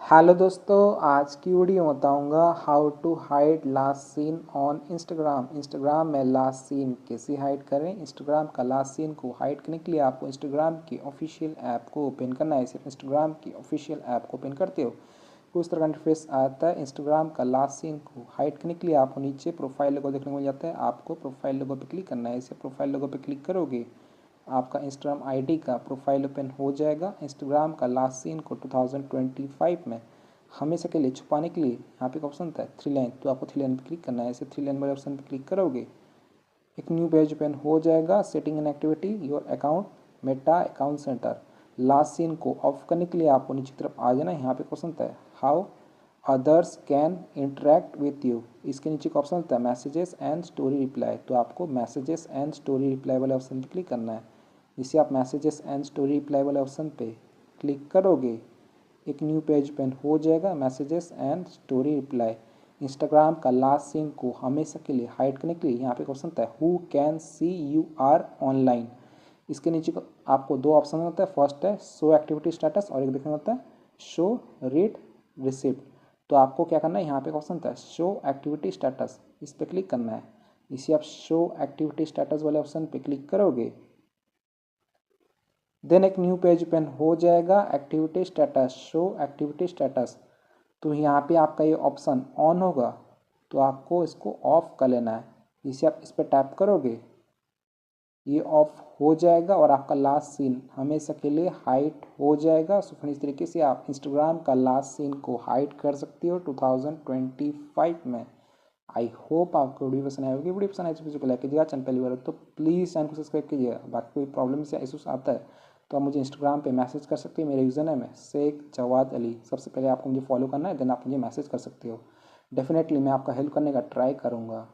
Hello दोस्तों, आज की वीडियो में बताऊंगा how to hide last seen on Instagram में लास्ट सीन कैसे हाइड करें। इंस्टाग्राम का लास्ट सीन को हाइड करने के लिए आपको इंस्टाग्राम की ऑफिशियल ऐप को ओपन करना है। सिर्फ इंस्टाग्राम की ऑफिशियल ऐप को ओपन करते हो उस तरह का इंटरफेस आता है। इंस्टाग्राम का लास्ट सीन को हाइड करने के लिए आपको नीचे प्रोफाइल लोगो देखने को मिल जाता है। आपको प्रोफाइल लोगो पर क्लिक करना है। इसे प्रोफाइल लोगो पर क्लिक करोगे आपका इंस्टाग्राम आईडी का प्रोफाइल ओपन हो जाएगा। इंस्टाग्राम का लास्ट सीन को 2025 में हमेशा के लिए छुपाने के लिए यहाँ पे एक ऑप्शन था थ्री लाइन, तो आपको थ्री लाइन पर क्लिक करना है। ऐसे थ्री लाइन वाले ऑप्शन पर क्लिक करोगे एक न्यू पेज ओपन हो जाएगा। Setting and activity your account Meta account centre. लास्ट सीन को ऑफ करने के लिए आपको नीचे की तरफ आ जाना है। यहाँ पे ऑप्शन था how others can interact with you. इसके नीचे का ऑप्शन था मैसेजेस एंड स्टोरी रिप्लाई, तो आपको मैसेजेस एंड स्टोरी रिप्लाई वाले ऑप्शन पर क्लिक करना है। जिससे आप मैसेजेस एंड स्टोरी रिप्लाई वाले ऑप्शन पे क्लिक करोगे एक न्यू पेज ओपन हो जाएगा। Messages and story reply Instagram का लास्ट सीन को हमेशा के लिए हाइड करने के लिए यहाँ पे ऑप्शन होता है who can see you are online. इसके नीचे आपको दो ऑप्शन होता है। फर्स्ट है शो एक्टिविटी स्टेटस और एक देखना होता है शो रीड रिसिप्ट। तो आपको क्या करना है, यहाँ पे ऑप्शन होता है शो एक्टिविटी स्टेटस, इस पर क्लिक करना है। इसे आप शो एक्टिविटी स्टेटस वाले ऑप्शन पे क्लिक करोगे देन एक न्यू पेज ओपन हो जाएगा। Activity status show activity status, तो यहाँ पे आपका ये ऑप्शन ऑन होगा तो आपको इसको ऑफ कर लेना है। इसे आप इस पर टैप करोगे ये ऑफ हो जाएगा और आपका लास्ट सीन हमेशा के लिए हाइड हो जाएगा। सो फ्रेंड्स, इस तरीके से आप इंस्टाग्राम का लास्ट सीन को हाइड कर सकते हो 2025 में। आई होप आपको वीडियो पसंद आएगी। वीडियो पसंद आए तो वीडियो को लाइक कीजिएगा। चैनल पहली बार तो प्लीज़ चैनल को सब्सक्राइब कीजिएगा। बाकी कोई प्रॉब्लम या इशूस आता है तो आप मुझे इंस्टाग्राम पे मैसेज कर सकते हैं। मेरे यूज़र नेम है शेख जवाद अली। सबसे पहले आपको मुझे फॉलो करना है, देन आप मुझे मैसेज कर सकते हो। डेफिनेटली मैं आपका हेल्प करने का ट्राई करूँगा।